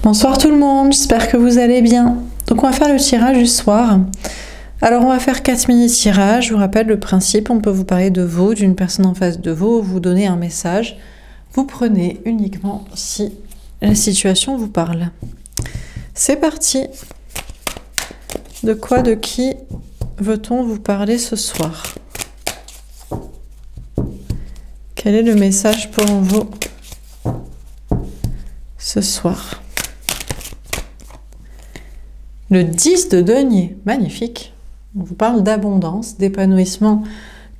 Bonsoir tout le monde, j'espère que vous allez bien. Donc on va faire le tirage du soir. Alors on va faire 4 mini-tirages. Je vous rappelle le principe, on peut vous parler de vous, d'une personne en face de vous, vous donner un message. Vous prenez uniquement si la situation vous parle. C'est parti. De quoi, de qui veut-on vous parler ce soir? Quel est le message pour vous ce soir? Le 10 de denier, magnifique. On vous parle d'abondance, d'épanouissement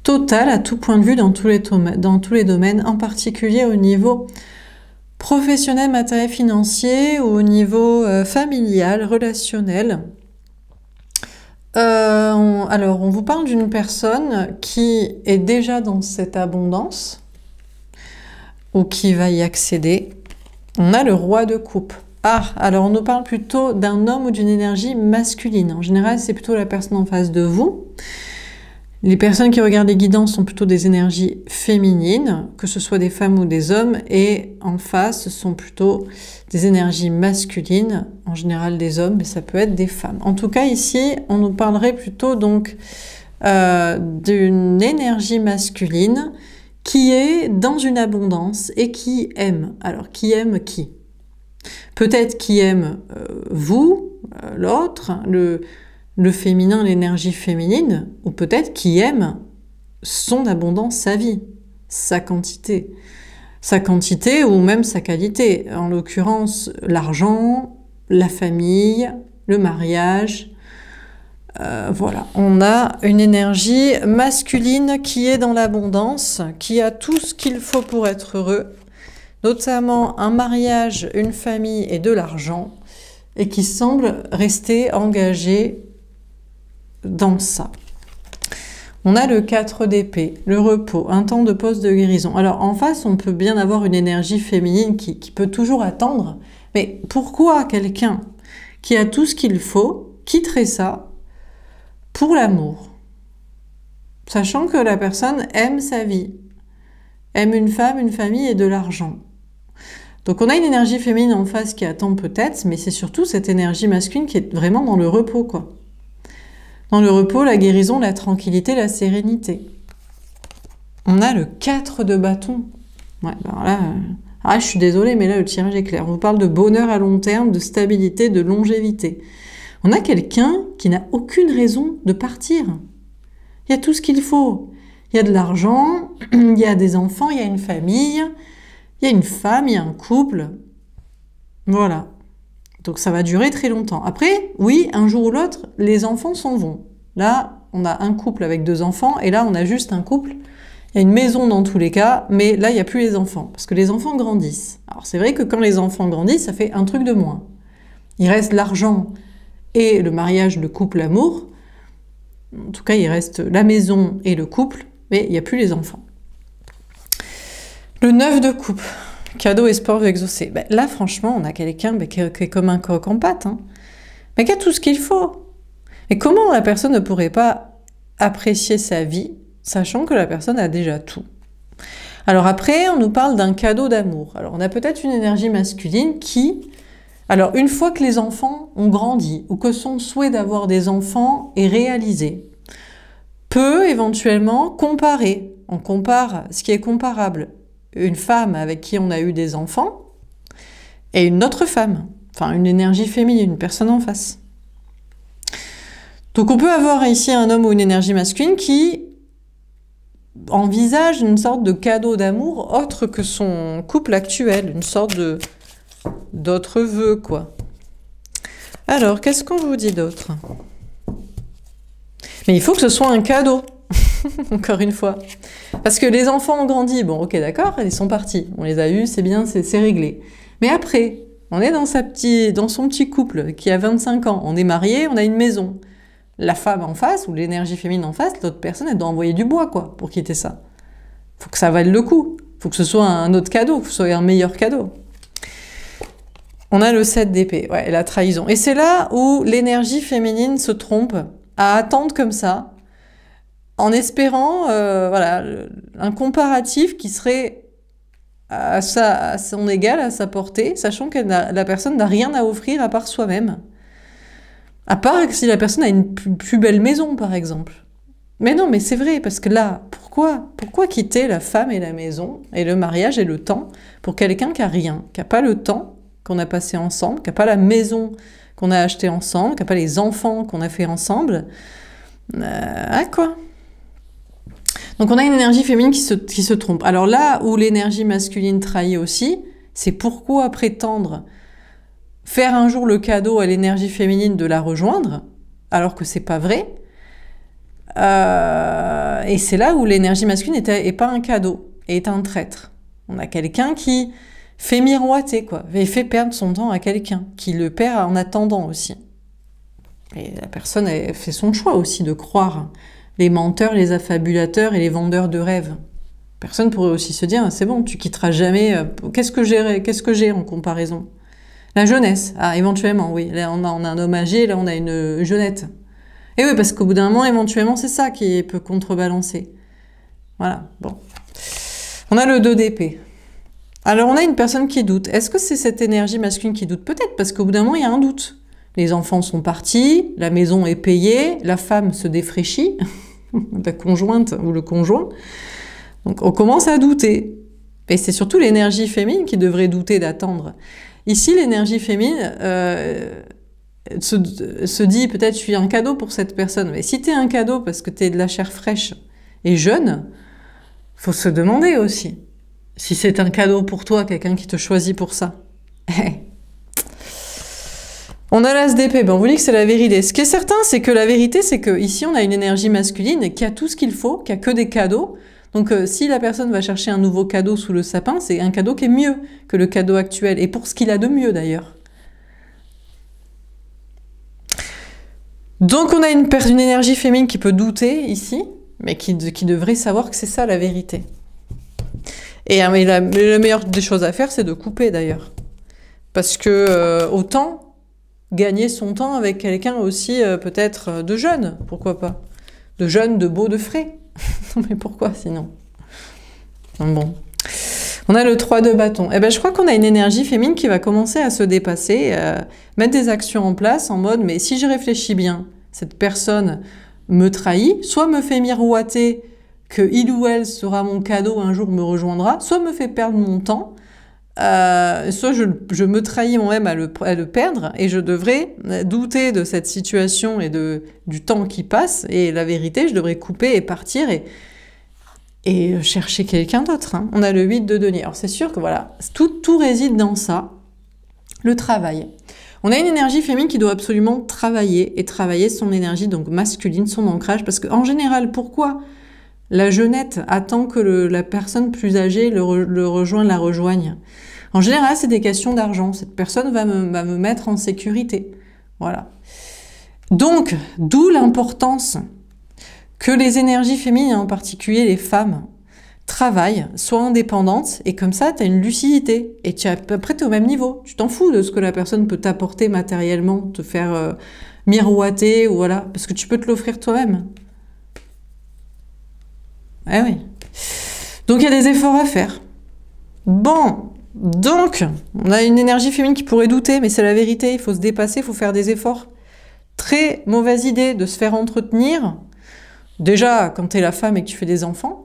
total à tout point de vue dans tous les domaines, en particulier au niveau professionnel, matériel, financier ou au niveau familial, relationnel. Alors, on vous parle d'une personne qui est déjà dans cette abondance ou qui va y accéder. On a le roi de coupe. Ah, alors on nous parle plutôt d'un homme ou d'une énergie masculine. En général, c'est plutôt la personne en face de vous. Les personnes qui regardent les guidances sont plutôt des énergies féminines, que ce soit des femmes ou des hommes, et en face, ce sont plutôt des énergies masculines, en général des hommes, mais ça peut être des femmes. En tout cas, ici, on nous parlerait plutôt donc d'une énergie masculine qui est dans une abondance et qui aime. Alors, qui aime qui? Peut-être qui aime vous, l'autre, le féminin, l'énergie féminine, ou peut-être qui aime son abondance, sa vie, sa quantité ou même sa qualité. En l'occurrence, l'argent, la famille, le mariage. Voilà, on a une énergie masculine qui est dans l'abondance, qui a tout ce qu'il faut pour être heureux, notamment un mariage, une famille et de l'argent, et qui semble rester engagé dans ça. On a le 4 d'épée, le repos, un temps de pause de guérison. Alors en face, on peut bien avoir une énergie féminine qui peut toujours attendre, mais pourquoi quelqu'un qui a tout ce qu'il faut quitterait ça pour l'amour? Sachant que la personne aime sa vie, aime une femme, une famille et de l'argent. Donc on a une énergie féminine en face qui attend peut-être, mais c'est surtout cette énergie masculine qui est vraiment dans le repos, quoi. Dans le repos, la guérison, la tranquillité, la sérénité. On a le 4 de bâton. Ouais, alors là, je suis désolée, mais là le tirage est clair. On vous parle de bonheur à long terme, de stabilité, de longévité. On a quelqu'un qui n'a aucune raison de partir. Il y a tout ce qu'il faut. Il y a de l'argent, il y a des enfants, il y a une famille, il y a une femme, il y a un couple. Voilà. Donc ça va durer très longtemps. Après, oui, un jour ou l'autre, les enfants s'en vont. Là, on a un couple avec 2 enfants, et là, on a juste un couple. Il y a une maison dans tous les cas, mais là, il n'y a plus les enfants, parce que les enfants grandissent. Alors c'est vrai que quand les enfants grandissent, ça fait un truc de moins. Il reste l'argent et le mariage, le couple, l'amour. En tout cas, il reste la maison et le couple, mais il n'y a plus les enfants. Le 9 de coupe, cadeau, espoir exaucé. Ben, là, franchement, on a quelqu'un qui est comme un coq en pâte, hein, mais qui a tout ce qu'il faut. Et comment la personne ne pourrait pas apprécier sa vie, sachant que la personne a déjà tout? Alors après, on nous parle d'un cadeau d'amour. Alors on a peut-être une énergie masculine qui... Alors une fois que les enfants ont grandi, ou que son souhait d'avoir des enfants est réalisé, peut éventuellement comparer. On compare ce qui est comparable. Une femme avec qui on a eu des enfants et une autre femme, enfin une énergie féminine, une personne en face. Donc on peut avoir ici un homme ou une énergie masculine qui envisage une sorte de cadeau d'amour autre que son couple actuel, une sorte d'autre vœu, quoi. Alors, qu'est-ce qu'on vous dit d'autre? Mais il faut que ce soit un cadeau, encore une fois. Parce que les enfants ont grandi, bon, ok, d'accord, ils sont partis. On les a eus, c'est bien, c'est réglé. Mais après, on est dans son petit couple qui a 25 ans. On est mariés, on a une maison. La femme en face, ou l'énergie féminine en face, l'autre personne, elle doit envoyer du bois, quoi, pour quitter ça. Faut que ça vaille le coup. Faut que ce soit un autre cadeau, que ce soit un meilleur cadeau. On a le 7 d'épée, ouais, la trahison. Et c'est là où l'énergie féminine se trompe à attendre comme ça, en espérant voilà, un comparatif qui serait à son égal, à sa portée, sachant que la personne n'a rien à offrir à part soi-même. À part si la personne a une plus belle maison, par exemple. Mais non, mais c'est vrai, parce que là, pourquoi quitter la femme et la maison, et le mariage et le temps, pour quelqu'un qui a rien, qui n'a pas le temps qu'on a passé ensemble, qui n'a pas la maison qu'on a achetée ensemble, qui n'a pas les enfants qu'on a fait ensemble. Quoi. Donc on a une énergie féminine qui se trompe. Alors là où l'énergie masculine trahit aussi, c'est pourquoi prétendre faire un jour le cadeau à l'énergie féminine de la rejoindre, alors que c'est pas vrai. Et c'est là où l'énergie masculine est pas un cadeau, est un traître. On a quelqu'un qui fait miroiter, quoi, et fait perdre son temps à quelqu'un, qui le perd en attendant aussi. Et la personne a fait son choix aussi de croire les menteurs, les affabulateurs et les vendeurs de rêves. Personne pourrait aussi se dire, c'est bon, tu quitteras jamais, qu'est-ce que j'ai en comparaison? La jeunesse, éventuellement, oui. Là, on a un homme âgé, là, on a une jeunette. Et oui, parce qu'au bout d'un moment, éventuellement, c'est ça qui peut contrebalancer. Voilà, bon. On a le 2 d'épée. Alors, on a une personne qui doute. Est-ce que c'est cette énergie masculine qui doute? Peut-être, parce qu'au bout d'un moment, il y a un doute. Les enfants sont partis, la maison est payée, la femme se défraîchit, la conjointe ou le conjoint. Donc, on commence à douter. Et c'est surtout l'énergie féminine qui devrait douter d'attendre. Ici, l'énergie féminine se dit peut-être je suis un cadeau pour cette personne. Mais si tu es un cadeau parce que tu es de la chair fraîche et jeune, faut se demander aussi si c'est un cadeau pour toi, quelqu'un qui te choisit pour ça. On a l'as d'épée, on vous dit que c'est la vérité. Ce qui est certain, c'est que la vérité, c'est que ici on a une énergie masculine qui a tout ce qu'il faut, qui a que des cadeaux. Donc si la personne va chercher un nouveau cadeau sous le sapin, c'est un cadeau qui est mieux que le cadeau actuel, et pour ce qu'il a de mieux d'ailleurs. Donc on a une énergie féminine qui peut douter ici, mais qui devrait savoir que c'est ça la vérité. Et la meilleure des choses à faire, c'est de couper d'ailleurs. Parce que autant gagner son temps avec quelqu'un aussi peut-être de jeune, pourquoi pas? De jeune, de beau, de frais. Mais pourquoi sinon? Bon. On a le 3 de bâton. Eh ben, je crois qu'on a une énergie féminine qui va commencer à se dépasser, mettre des actions en place en mode, mais si je réfléchis bien, cette personne me trahit, soit me fait miroiter que il ou elle sera mon cadeau, un jour me rejoindra, soit me fait perdre mon temps, soit je me trahis moi-même à le perdre, et je devrais douter de cette situation et du temps qui passe, et la vérité, je devrais couper et partir et chercher quelqu'un d'autre. Hein. On a le 8 de denier. Alors c'est sûr que voilà, tout réside dans ça, le travail. On a une énergie féminine qui doit absolument travailler, et travailler son énergie donc masculine, son ancrage, parce qu'en général, pourquoi la jeunette attend que la personne plus âgée la rejoigne? En général, c'est des questions d'argent. Cette personne va me mettre en sécurité. Voilà. Donc, d'où l'importance que les énergies féminines, en particulier les femmes, travaillent, soient indépendantes, et comme ça, tu as une lucidité. Et après, tu es au même niveau. Tu t'en fous de ce que la personne peut t'apporter matériellement, te faire miroiter, ou voilà, parce que tu peux te l'offrir toi-même. Eh oui. Donc, il y a des efforts à faire. Bon, donc, on a une énergie féminine qui pourrait douter, mais c'est la vérité, il faut se dépasser, il faut faire des efforts. Très mauvaise idée de se faire entretenir. Déjà, quand tu es la femme et que tu fais des enfants,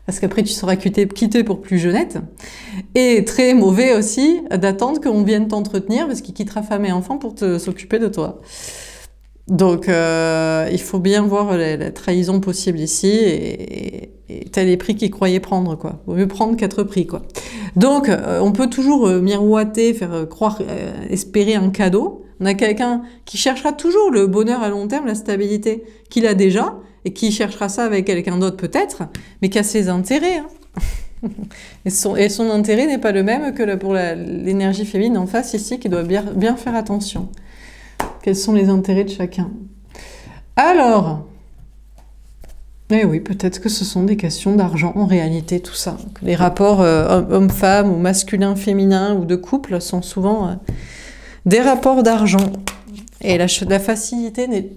parce qu'après tu seras quittée pour plus jeunette. Et très mauvais aussi d'attendre qu'on vienne t'entretenir, parce qu'il quittera femme et enfant pour s'occuper de toi. Donc, il faut bien voir la trahison possible ici, et t'as les prix qu'ils croyaient prendre, quoi. Vaut mieux prendre 4 prix, quoi. Donc, on peut toujours miroiter, faire croire, espérer un cadeau. On a quelqu'un qui cherchera toujours le bonheur à long terme, la stabilité qu'il a déjà, et qui cherchera ça avec quelqu'un d'autre peut-être, mais qui a ses intérêts. Hein. et son intérêt n'est pas le même que pour l'énergie féminine en face ici, qui doit bien faire attention. Quels sont les intérêts de chacun? Alors, eh oui, peut-être que ce sont des questions d'argent en réalité, tout ça. Que les rapports homme-femme ou masculin-féminin ou de couple sont souvent des rapports d'argent. Et la facilité n'est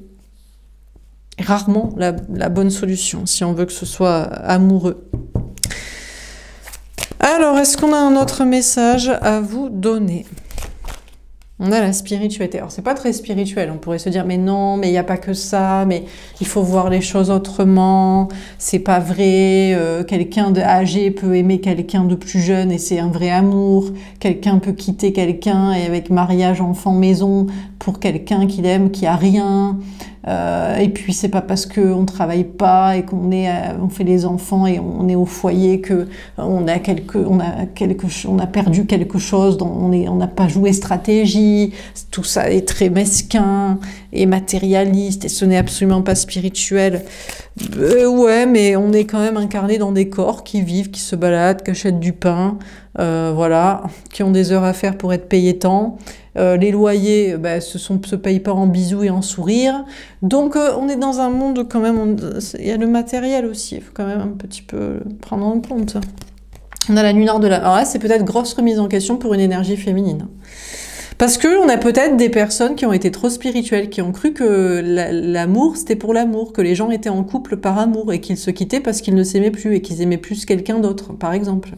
rarement la bonne solution, si on veut que ce soit amoureux. Alors, est-ce qu'on a un autre message à vous donner? On a la spiritualité. Alors, c'est pas très spirituel. On pourrait se dire, mais non, mais il n'y a pas que ça, mais il faut voir les choses autrement. C'est pas vrai. Quelqu'un âgé peut aimer quelqu'un de plus jeune et c'est un vrai amour. Quelqu'un peut quitter quelqu'un et avec mariage, enfant, maison pour quelqu'un qu'il aime, qui a rien. Et puis c'est pas parce qu'on travaille pas et on fait les enfants et on est au foyer que on a perdu quelque chose, on n'a pas joué stratégie. Tout ça est très mesquin et matérialiste et ce n'est absolument pas spirituel. Ouais, mais on est quand même incarné dans des corps qui vivent, qui se baladent, qui achètent du pain, voilà, qui ont des heures à faire pour être payés tant. Les loyers se payent pas en bisous et en sourires. Donc on est dans un monde quand même, il y a le matériel aussi, il faut quand même un petit peu prendre en compte. On a la nuit nord de la... Alors là, c'est peut-être grosse remise en question pour une énergie féminine. Parce que on a peut-être des personnes qui ont été trop spirituelles, qui ont cru que l'amour, c'était pour l'amour, que les gens étaient en couple par amour et qu'ils se quittaient parce qu'ils ne s'aimaient plus et qu'ils aimaient plus quelqu'un d'autre, par exemple.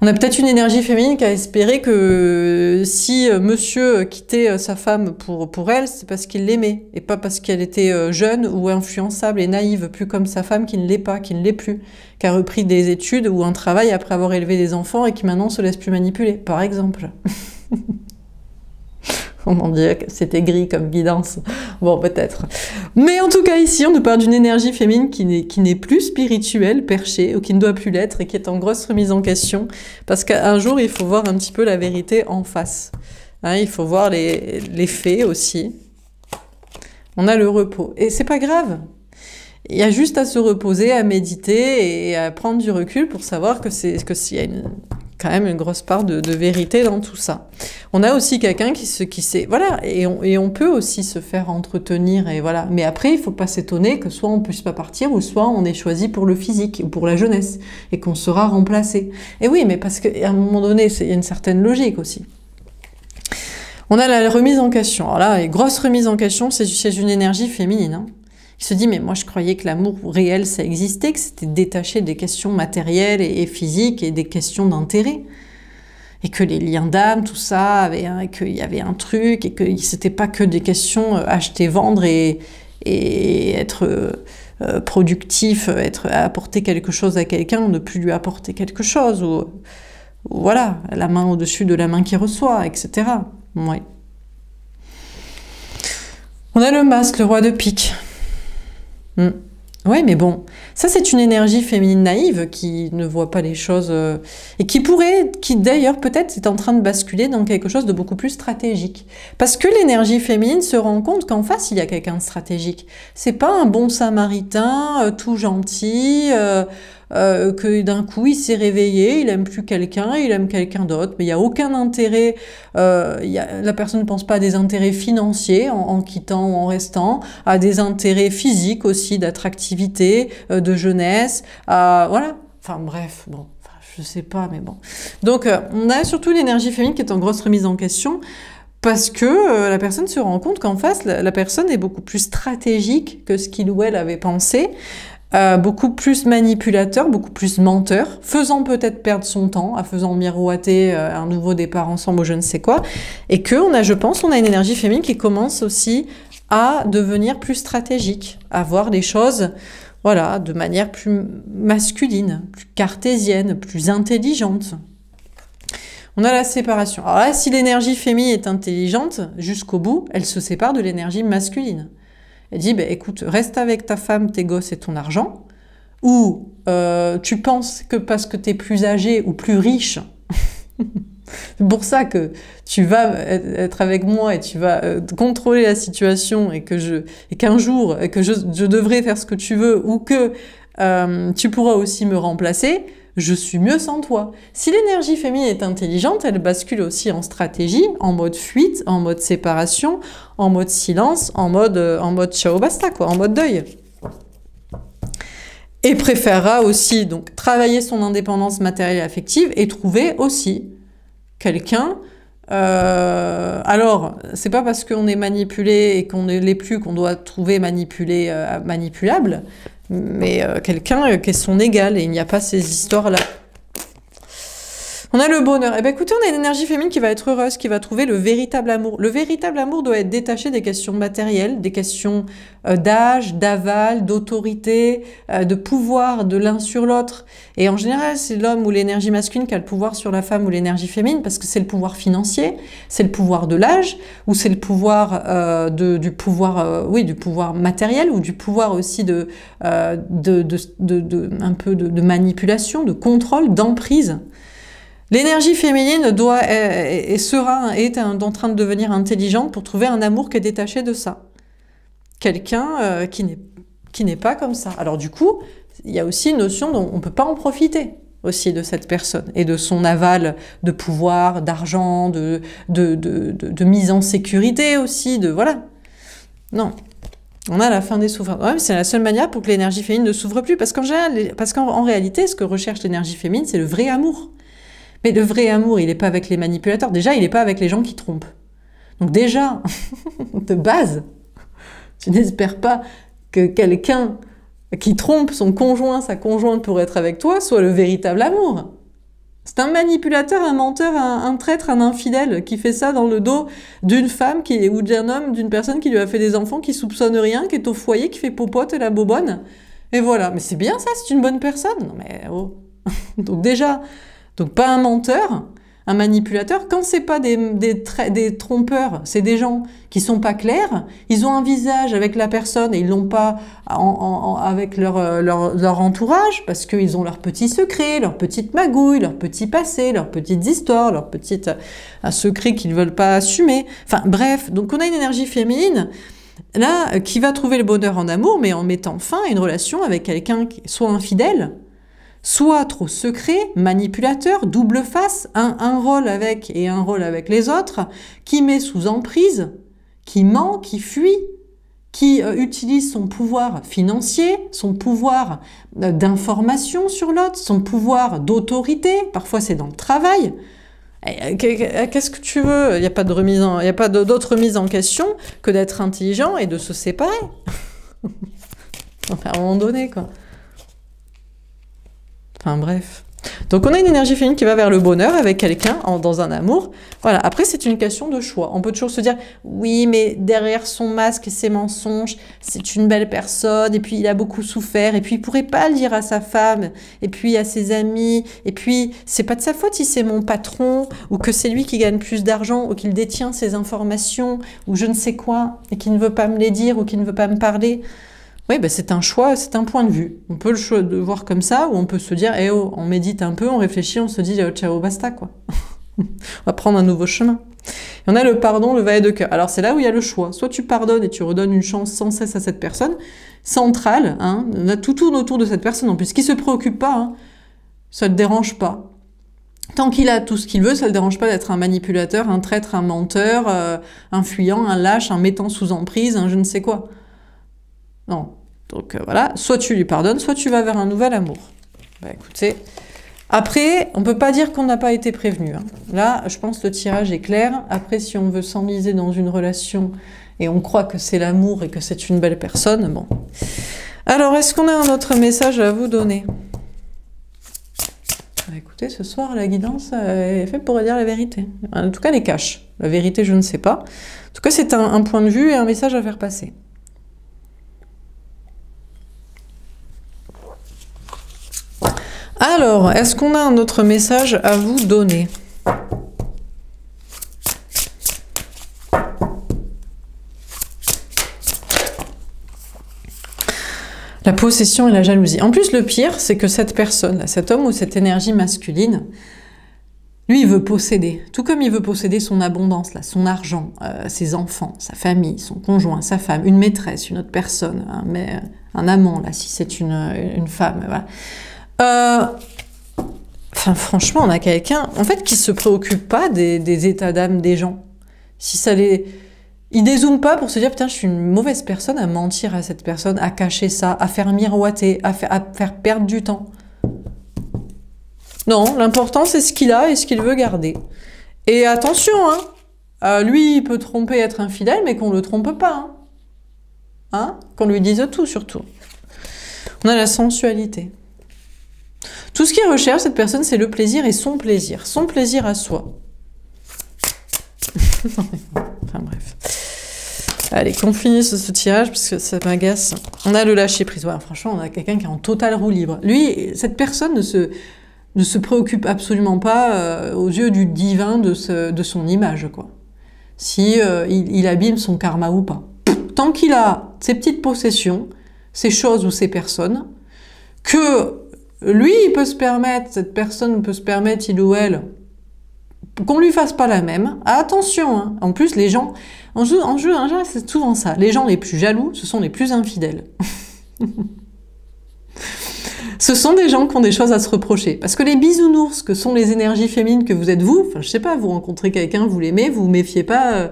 On a peut-être une énergie féminine qui a espéré que si monsieur quittait sa femme pour elle, c'est parce qu'il l'aimait, et pas parce qu'elle était jeune ou influençable et naïve, plus comme sa femme qui ne l'est pas, qui ne l'est plus, qui a repris des études ou un travail après avoir élevé des enfants et qui maintenant se laisse plus manipuler, par exemple. On en dirait que c'était gris comme guidance. Bon, peut-être. Mais en tout cas, ici, on nous parle d'une énergie féminine qui n'est plus spirituelle, perchée, ou qui ne doit plus l'être, et qui est en grosse remise en question. Parce qu'un jour, il faut voir un petit peu la vérité en face. Hein, il faut voir les faits aussi. On a le repos. Et c'est pas grave. Il y a juste à se reposer, à méditer et à prendre du recul pour savoir s'il y a quand même une grosse part de vérité dans tout ça. On a aussi quelqu'un qui sait, voilà, et on peut aussi se faire entretenir, et voilà. Mais après, il faut pas s'étonner que soit on puisse pas partir, ou soit on est choisi pour le physique, ou pour la jeunesse, et qu'on sera remplacé. Et oui, mais parce qu'à un moment donné, il y a une certaine logique aussi. On a la remise en question. Alors là, une grosse remise en question, c'est une énergie féminine, hein. Il se dit, mais moi je croyais que l'amour réel ça existait, que c'était détaché des questions matérielles et physiques et des questions d'intérêt. Et que les liens d'âme, tout ça, qu'il y avait un truc, et que c'était pas que des questions acheter, vendre et être productif, apporter quelque chose à quelqu'un, ou ne plus lui apporter quelque chose, ou voilà, la main au-dessus de la main qui reçoit, etc. Ouais. On a le masque, le roi de pique. Ouais, mais bon, ça c'est une énergie féminine naïve qui ne voit pas les choses et qui d'ailleurs peut-être est en train de basculer dans quelque chose de beaucoup plus stratégique. Parce que l'énergie féminine se rend compte qu'en face il y a quelqu'un de stratégique. C'est pas un bon samaritain tout gentil que d'un coup il s'est réveillé, il aime plus quelqu'un, il aime quelqu'un d'autre, mais il n'y a aucun intérêt, la personne ne pense pas à des intérêts financiers en quittant ou en restant, à des intérêts physiques aussi, d'attractivité, de jeunesse, voilà, enfin bref, bon, je sais pas, mais bon. Donc on a surtout l'énergie féminine qui est en grosse remise en question, parce que la personne se rend compte qu'en face, la personne est beaucoup plus stratégique que ce qu'il ou elle avait pensé, beaucoup plus manipulateur, beaucoup plus menteur, faisant peut-être perdre son temps, faisant miroiter un nouveau départ ensemble ou je ne sais quoi, et que je pense, on a une énergie féminine qui commence aussi à devenir plus stratégique, à voir les choses, voilà, de manière plus masculine, plus cartésienne, plus intelligente. On a la séparation. Alors là, si l'énergie féminine est intelligente, jusqu'au bout, elle se sépare de l'énergie masculine. Elle dit, bah, écoute, reste avec ta femme, tes gosses et ton argent, ou tu penses que parce que tu es plus âgé ou plus riche, c'est pour ça que tu vas être avec moi et tu vas contrôler la situation et qu'un jour, je devrais faire ce que tu veux, ou que tu pourras aussi me remplacer, je suis mieux sans toi. Si l'énergie féminine est intelligente, elle bascule aussi en stratégie, en mode fuite, en mode séparation, en mode silence, en mode ciao basta, quoi, en mode deuil. Et préférera aussi donc travailler son indépendance matérielle et affective et trouver aussi quelqu'un. Alors, c'est pas parce qu'on est manipulé et qu'on ne l'est plus qu'on doit trouver manipulable, mais quelqu'un qui est son égal, et il n'y a pas ces histoires-là. On a le bonheur. Eh bien, écoutez, on a une énergie féminine qui va être heureuse, qui va trouver le véritable amour. Le véritable amour doit être détaché des questions matérielles, des questions d'âge, d'aval, d'autorité, de pouvoir de l'un sur l'autre. Et en général, c'est l'homme ou l'énergie masculine qui a le pouvoir sur la femme ou l'énergie féminine, parce que c'est le pouvoir financier, c'est le pouvoir de l'âge, ou c'est le pouvoir du pouvoir matériel, ou du pouvoir aussi un peu de manipulation, de contrôle, d'emprise. L'énergie féminine est en train de devenir intelligente pour trouver un amour qui est détaché de ça. Quelqu'un qui n'est pas comme ça. Alors du coup, il y a aussi une notion dont on ne peut pas en profiter aussi de cette personne et de son aval de pouvoir, d'argent, de mise en sécurité aussi, voilà. Non. On a la fin des souffrances. Ouais, c'est la seule manière pour que l'énergie féminine ne souffre plus. Parce qu'en réalité, ce que recherche l'énergie féminine, c'est le vrai amour. Mais le vrai amour, il n'est pas avec les manipulateurs. Déjà, il n'est pas avec les gens qui trompent. Donc déjà, de base, tu n'espères pas que quelqu'un qui trompe son conjoint, sa conjointe pour être avec toi, soit le véritable amour. C'est un manipulateur, un menteur, un traître, un infidèle qui fait ça dans le dos d'une femme ou d'un homme, d'une personne qui lui a fait des enfants, qui soupçonne rien, qui est au foyer, qui fait popote et la bobonne. Et voilà. Mais c'est bien ça, c'est une bonne personne. Non mais oh. Donc déjà... Donc pas un menteur, un manipulateur. Quand c'est pas des trompeurs, c'est des gens qui sont pas clairs. Ils ont un visage avec la personne et ils l'ont pas avec leur entourage parce qu'ils ont leurs petits secrets, leurs petites magouilles, leurs petits passés, leurs petites histoires, leurs petites secrets qu'ils veulent pas assumer. Enfin bref, donc on a une énergie féminine là qui va trouver le bonheur en amour, mais en mettant fin à une relation avec quelqu'un qui soit infidèle, soit trop secret, manipulateur, double face, un rôle avec et un rôle avec les autres, qui met sous emprise, qui ment, qui fuit, qui utilise son pouvoir financier, son pouvoir d'information sur l'autre, son pouvoir d'autorité, parfois c'est dans le travail. Qu'est-ce que tu veux? Il n'y a pas d'autre remise en question que d'être intelligent et de se séparer. À un moment donné, quoi. Enfin bref. Donc on a une énergie féminine qui va vers le bonheur avec quelqu'un dans un amour. Voilà. Après c'est une question de choix. On peut toujours se dire oui mais derrière son masque et ses mensonges c'est une belle personne et puis il a beaucoup souffert et puis il pourrait pas le dire à sa femme et puis à ses amis et puis c'est pas de sa faute si c'est mon patron ou que c'est lui qui gagne plus d'argent ou qu'il détient ces informations ou je ne sais quoi et qui ne veut pas me les dire ou qui ne veut pas me parler. Oui, ben c'est un choix, c'est un point de vue. On peut le voir comme ça, ou on peut se dire, eh oh, on médite un peu, on réfléchit, on se dit, ciao, basta, quoi. On va prendre un nouveau chemin. Et on a le pardon, le valet de cœur. Alors c'est là où il y a le choix. Soit tu pardonnes et tu redonnes une chance sans cesse à cette personne, centrale, hein, tout tourne autour de cette personne en plus, qui se préoccupe pas, hein, ça ne te dérange pas. Tant qu'il a tout ce qu'il veut, ça ne le dérange pas d'être un manipulateur, un traître, un menteur, un fuyant, un lâche, un mettant sous emprise, un je ne sais quoi. Non. Donc voilà, soit tu lui pardonnes, soit tu vas vers un nouvel amour. Bah écoutez, après, on peut pas dire qu'on n'a pas été prévenu. Hein. Là, je pense que le tirage est clair. Après, si on veut s'enliser dans une relation et on croit que c'est l'amour et que c'est une belle personne, bon. Alors, est-ce qu'on a un autre message à vous donner? Bah, écoutez, ce soir, la guidance est faite pour dire la vérité. En tout cas, les caches. La vérité, je ne sais pas. En tout cas, c'est un point de vue et un message à faire passer. Alors, est-ce qu'on a un autre message à vous donner? La possession et la jalousie. En plus, le pire, c'est que cette personne, cet homme ou cette énergie masculine, lui, il veut posséder. Tout comme il veut posséder son abondance, là, son argent, ses enfants, sa famille, son conjoint, sa femme, une maîtresse, une autre personne, un amant, là, si c'est une femme, voilà. Enfin, franchement, on a quelqu'un, en fait, qui se préoccupe pas des états d'âme des gens. Si ça les... Il dézoome pas pour se dire, putain, je suis une mauvaise personne à mentir à cette personne, à cacher ça, à faire miroiter, à faire perdre du temps. Non, l'important, c'est ce qu'il a et ce qu'il veut garder. Et attention, hein, lui, il peut tromper, être infidèle, mais qu'on le trompe pas. Hein, qu'on lui dise tout, surtout. On a la sensualité. Tout ce qu'il recherche, cette personne, c'est le plaisir et son plaisir à soi. Enfin bref. Allez, qu'on finisse ce tirage, parce que ça m'agace. On a le lâcher prise. Ouais, franchement, on a quelqu'un qui est en total roue libre. Lui, cette personne ne se préoccupe absolument pas aux yeux du divin de son image, quoi. Si il abîme son karma ou pas. Tant qu'il a ses petites possessions, ses choses ou ses personnes, que lui, il peut se permettre, cette personne peut se permettre, il ou elle, qu'on lui fasse pas la même. Attention, hein. En plus, les gens, en jeu, c'est souvent ça. Les gens les plus jaloux, ce sont les plus infidèles. Ce sont des gens qui ont des choses à se reprocher. Parce que les bisounours, que sont les énergies féminines que vous êtes vous, enfin, je sais pas, vous rencontrez quelqu'un, vous l'aimez, vous vous méfiez pas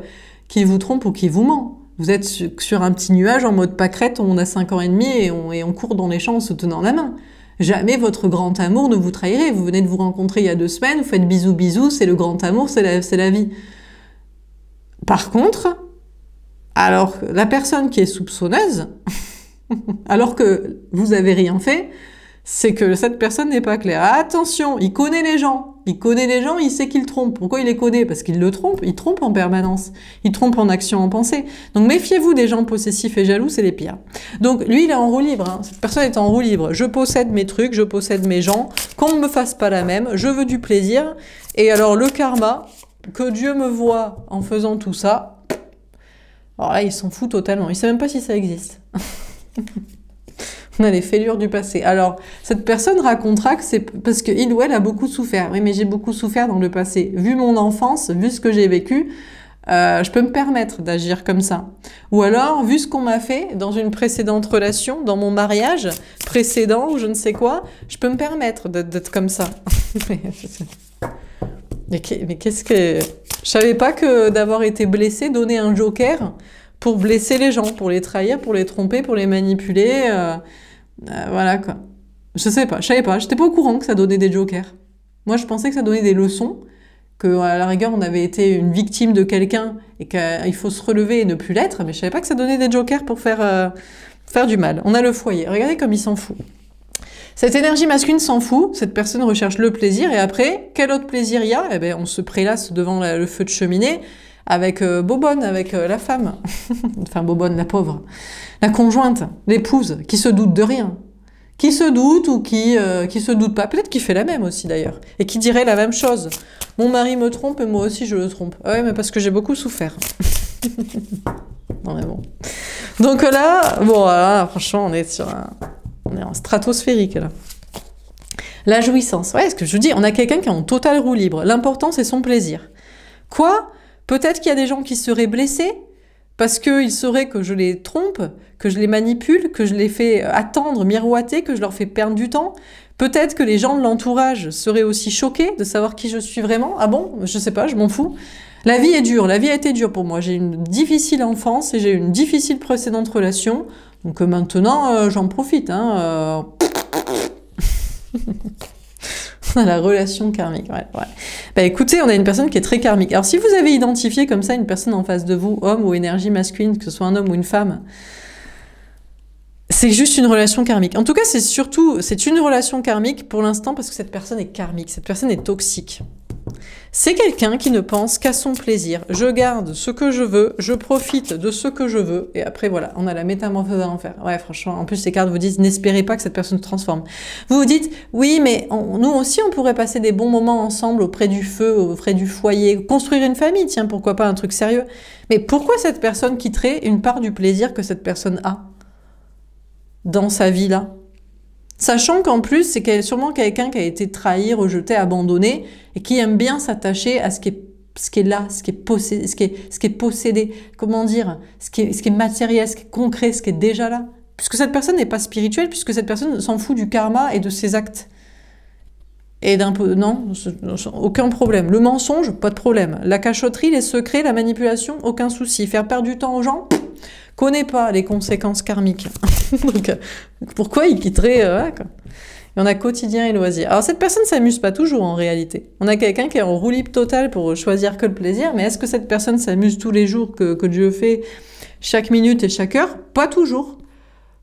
qu'il vous trompe ou qu'il vous ment. Vous êtes sur un petit nuage en mode pâquerette, on a 5 ans et demi et on court dans les champs en se tenant la main. Jamais votre grand amour ne vous trahirait. Vous venez de vous rencontrer il y a 2 semaines, vous faites bisous bisous, c'est le grand amour, c'est la vie. Par contre, alors la personne qui est soupçonneuse, alors que vous avez rien fait, c'est que cette personne n'est pas claire. Attention, il connaît les gens. Il sait qu'il trompe. Pourquoi il les connaît? Parce qu'il le trompe. Il trompe en permanence. Il trompe en action, en pensée. Donc méfiez-vous des gens possessifs et jaloux, c'est les pires. Donc lui, il est en roue libre. Hein. Cette personne est en roue libre. Je possède mes trucs, je possède mes gens. Qu'on ne me fasse pas la même. Je veux du plaisir. Et alors le karma, que Dieu me voit en faisant tout ça, alors là, il s'en fout totalement. Il sait même pas si ça existe. On a les fêlures du passé. Alors, cette personne racontera que c'est parce qu'il ou elle a beaucoup souffert. Oui, mais j'ai beaucoup souffert dans le passé. Vu mon enfance, vu ce que j'ai vécu, je peux me permettre d'agir comme ça. Ou alors, vu ce qu'on m'a fait dans une précédente relation, dans mon mariage précédent ou je ne sais quoi, je peux me permettre d'être comme ça. Mais qu'est-ce que... Je savais pas que d'avoir été blessée donnait un joker pour blesser les gens, pour les trahir, pour les tromper, pour les manipuler... voilà quoi. Je sais pas, je savais pas, j'étais pas au courant que ça donnait des jokers. Moi je pensais que ça donnait des leçons, que à la rigueur on avait été une victime de quelqu'un et qu'il faut se relever et ne plus l'être, mais je savais pas que ça donnait des jokers pour faire du mal. On a le foyer, regardez comme il s'en fout. Cette énergie masculine s'en fout, cette personne recherche le plaisir et après, quel autre plaisir il y a? Eh ben on se prélasse devant le feu de cheminée avec Bobonne, avec la femme, enfin Bobonne, la pauvre, la conjointe, l'épouse, qui se doute de rien, qui se doute ou qui se doute pas, peut-être qui fait la même aussi d'ailleurs, et qui dirait la même chose. Mon mari me trompe et moi aussi je le trompe. Ah ouais, mais parce que j'ai beaucoup souffert. Non mais bon. Donc là, bon, là, franchement, on est en stratosphérique là. La jouissance, ouais, ce que je vous dis, on a quelqu'un qui est en totale roue libre. L'important c'est son plaisir. Quoi? Peut-être qu'il y a des gens qui seraient blessés parce qu'ils sauraient que je les trompe, que je les manipule, que je les fais attendre, miroiter, que je leur fais perdre du temps. Peut-être que les gens de l'entourage seraient aussi choqués de savoir qui je suis vraiment. Ah bon? Je sais pas, je m'en fous. La vie est dure, la vie a été dure pour moi. J'ai eu une difficile enfance et j'ai eu une difficile précédente relation. Donc maintenant, j'en profite. Hein, la relation karmique, ouais. Bah écoutez, on a une personne qui est très karmique. Alors si vous avez identifié comme ça une personne en face de vous, homme ou énergie masculine, que ce soit un homme ou une femme, c'est juste une relation karmique. En tout cas, c'est une relation karmique pour l'instant parce que cette personne est karmique, cette personne est toxique. C'est quelqu'un qui ne pense qu'à son plaisir. Je garde ce que je veux, je profite de ce que je veux, et après voilà, on a la métamorphose à en faire. Ouais, franchement, en plus les cartes vous disent, n'espérez pas que cette personne se transforme. Vous vous dites, oui, mais nous aussi on pourrait passer des bons moments ensemble auprès du feu, auprès du foyer, construire une famille, tiens, pourquoi pas un truc sérieux. Mais pourquoi cette personne quitterait une part du plaisir que cette personne a dans sa vie là? Sachant qu'en plus, c'est sûrement quelqu'un qui a été trahi, rejeté, abandonné, et qui aime bien s'attacher à ce qui est là, ce qui est possédé, comment dire, ce qui est matériel, ce qui est concret, ce qui est déjà là. Puisque cette personne n'est pas spirituelle, puisque cette personne s'en fout du karma et de ses actes. Et d'un peu, non, aucun problème. Le mensonge, pas de problème. La cachotterie, les secrets, la manipulation, aucun souci. Faire perdre du temps aux gens, connaît pas les conséquences karmiques. Donc, pourquoi il quitterait quoi. Et on a quotidien et loisir. Alors cette personne s'amuse pas toujours en réalité. On a quelqu'un qui est en roue libre totale pour choisir que le plaisir, mais est-ce que cette personne s'amuse tous les jours que Dieu fait, chaque minute et chaque heure? Pas toujours.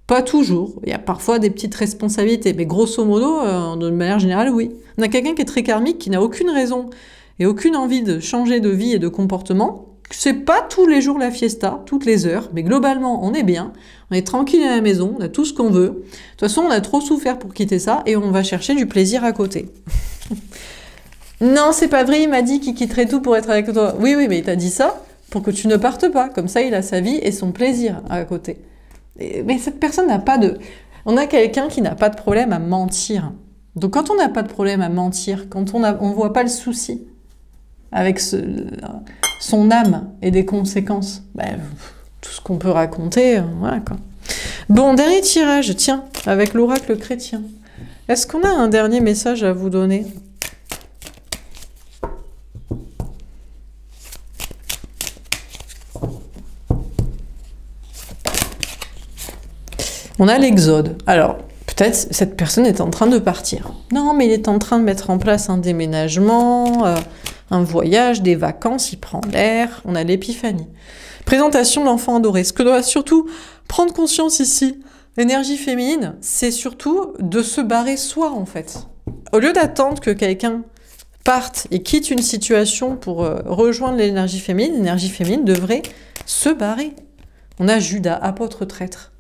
Pas toujours. Il y a parfois des petites responsabilités, mais grosso modo, de manière générale, oui. On a quelqu'un qui est très karmique, qui n'a aucune raison et aucune envie de changer de vie et de comportement. C'est pas tous les jours la fiesta, toutes les heures, mais globalement, on est bien, on est tranquille à la maison, on a tout ce qu'on veut. De toute façon, on a trop souffert pour quitter ça et on va chercher du plaisir à côté. Non, c'est pas vrai, il m'a dit qu'il quitterait tout pour être avec toi. Oui, mais il t'a dit ça pour que tu ne partes pas. Comme ça, il a sa vie et son plaisir à côté. Mais cette personne n'a pas de... On a quelqu'un qui n'a pas de problème à mentir. Donc quand on n'a pas de problème à mentir, quand on voit pas le souci avec son âme et des conséquences, tout ce qu'on peut raconter, voilà quoi. Bon, dernier tirage, tiens, avec l'oracle chrétien. Est-ce qu'on a un dernier message à vous donner ? On a l'exode. Alors, peut-être cette personne est en train de partir. Non, mais il est en train de mettre en place un déménagement, un voyage, des vacances, il prend l'air. On a l'épiphanie. Présentation de l'enfant adoré. Ce que doit surtout prendre conscience ici, l'énergie féminine, c'est surtout de se barrer soi, en fait. Au lieu d'attendre que quelqu'un parte et quitte une situation pour rejoindre l'énergie féminine devrait se barrer. On a Judas, apôtre traître.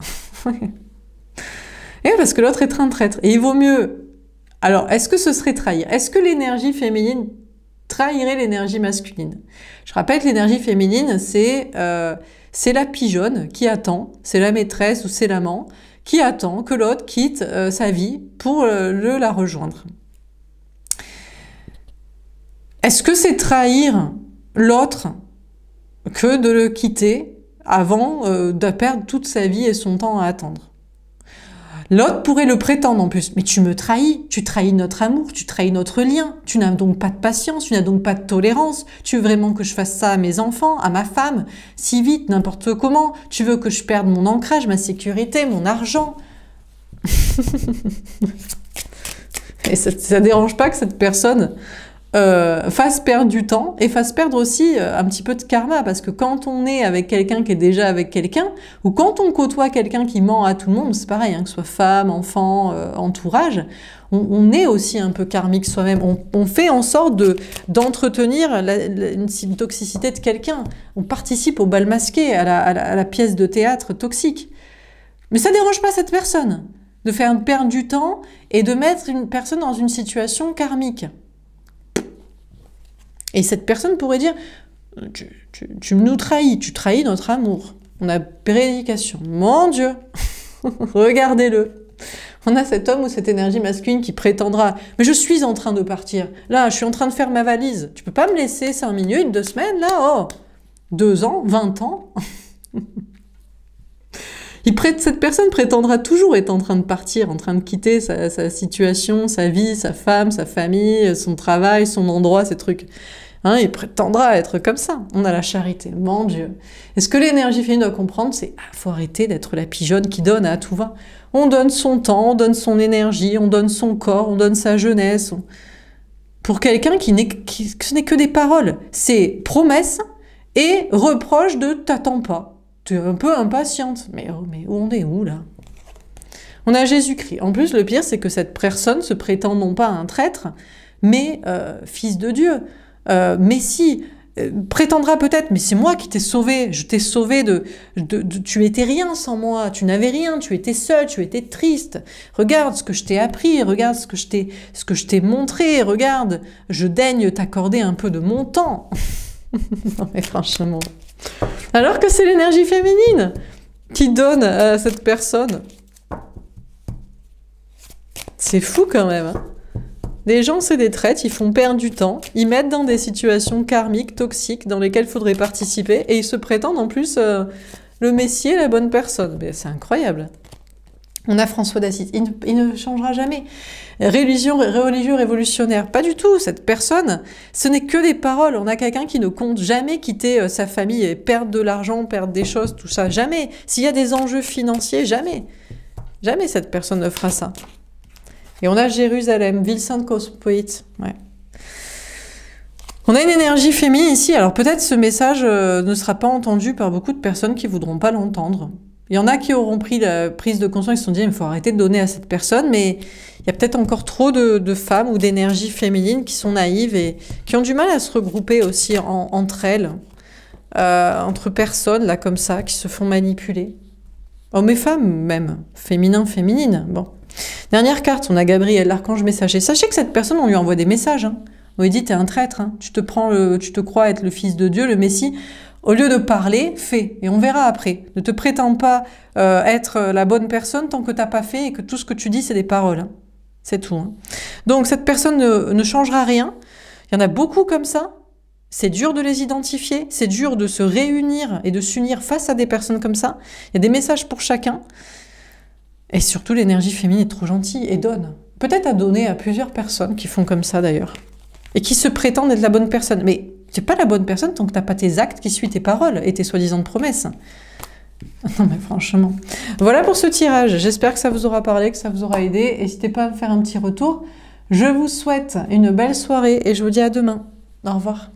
Et parce que l'autre est un traître. Et il vaut mieux... Alors, est-ce que ce serait trahir? Est-ce que l'énergie féminine trahirait l'énergie masculine? Je rappelle que l'énergie féminine, c'est la pigeonne qui attend, c'est la maîtresse ou c'est l'amant, qui attend que l'autre quitte sa vie pour la rejoindre. Est-ce que c'est trahir l'autre que de le quitter avant de perdre toute sa vie et son temps à attendre? L'autre pourrait le prétendre en plus. Mais tu me trahis, tu trahis notre amour, tu trahis notre lien. Tu n'as donc pas de patience, tu n'as donc pas de tolérance. Tu veux vraiment que je fasse ça à mes enfants, à ma femme, si vite, n'importe comment. Tu veux que je perde mon ancrage, ma sécurité, mon argent. Et ça dérange pas que cette personne fasse perdre du temps et fasse perdre aussi un petit peu de karma, parce que quand on est avec quelqu'un qui est déjà avec quelqu'un, ou quand on côtoie quelqu'un qui ment à tout le monde, c'est pareil, hein, que ce soit femme, enfant, entourage, on est aussi un peu karmique soi-même, on fait en sorte d'entretenir une toxicité de quelqu'un, on participe au bal masqué, à la pièce de théâtre toxique. Mais ça dérange pas cette personne de faire perdre du temps et de mettre une personne dans une situation karmique. Et cette personne pourrait dire, tu nous trahis, tu trahis notre amour. On a prédication. Mon Dieu, regardez-le. On a cet homme ou cette énergie masculine qui prétendra, mais je suis en train de partir. Là, je suis en train de faire ma valise. Tu peux pas me laisser 5 minutes, 2 semaines, là, oh 2 ans, 20 ans. Cette personne prétendra toujours être en train de partir, en train de quitter sa situation, sa vie, sa femme, sa famille, son travail, son endroit, ces trucs. Hein, il prétendra être comme ça. On a la charité, mon Dieu. Et ce que l'énergie féminine doit comprendre, c'est faut arrêter d'être la pigeonne qui donne à tout va. On donne son temps, on donne son énergie, on donne son corps, on donne sa jeunesse. Pour quelqu'un ce n'est que des paroles. C'est promesse et reproche de t'attends pas. Tu es un peu impatiente. Mais où on est où là? On a Jésus-Christ. En plus, le pire, c'est que cette personne se prétend non pas un traître, mais fils de Dieu. Messie, prétendra peut-être, mais c'est moi qui t'ai sauvé, je t'ai sauvé tu étais rien sans moi, tu n'avais rien, tu étais seul, tu étais triste. Regarde ce que je t'ai appris, regarde ce que je t'ai montré, regarde, je daigne t'accorder un peu de mon temps. Non mais franchement. Alors que c'est l'énergie féminine qui donne à cette personne. C'est fou quand même, hein. Les gens, c'est des traîtres, ils font perdre du temps, ils mettent dans des situations karmiques, toxiques, dans lesquelles il faudrait participer, et ils se prétendent en plus le messie est la bonne personne. Mais c'est incroyable. On a François d'Assise, il ne changera jamais. Religieux révolutionnaire, pas du tout. Cette personne, ce n'est que des paroles. On a quelqu'un qui ne compte jamais quitter sa famille et perdre de l'argent, perdre des choses, tout ça, jamais. S'il y a des enjeux financiers, jamais. Jamais cette personne ne fera ça. Et on a Jérusalem, ville sainte cosmopolite. Ouais. On a une énergie féminine ici. Alors peut-être ce message ne sera pas entendu par beaucoup de personnes qui voudront pas l'entendre. Il y en a qui auront pris la prise de conscience, ils se sont dit, il faut arrêter de donner à cette personne, mais il y a peut-être encore trop de femmes ou d'énergie féminine qui sont naïves et qui ont du mal à se regrouper aussi entre elles, entre personnes, là, comme ça, qui se font manipuler. Hommes et femmes, même. Féminin, féminine. Bon. Dernière carte, on a Gabriel, l'archange messager. Sachez que cette personne, on lui envoie des messages. Hein. On lui dit, t'es un traître, hein. Tu te crois être le fils de Dieu, le Messie. Au lieu de parler, fais. Et on verra après. Ne te prétends pas être la bonne personne tant que t'as pas fait et que tout ce que tu dis, c'est des paroles. Hein. C'est tout. Hein. Donc, cette personne ne changera rien. Il y en a beaucoup comme ça. C'est dur de les identifier. C'est dur de se réunir et de s'unir face à des personnes comme ça. Il y a des messages pour chacun. Et surtout, l'énergie féminine est trop gentille et donne. Peut-être à donner à plusieurs personnes qui font comme ça d'ailleurs. Et qui se prétendent être la bonne personne. Mais tu n'es pas la bonne personne tant que tu n'as pas tes actes qui suivent tes paroles et tes soi-disant promesses. Non mais franchement. Voilà pour ce tirage. J'espère que ça vous aura parlé, que ça vous aura aidé. N'hésitez pas à me faire un petit retour. Je vous souhaite une belle soirée et je vous dis à demain. Au revoir.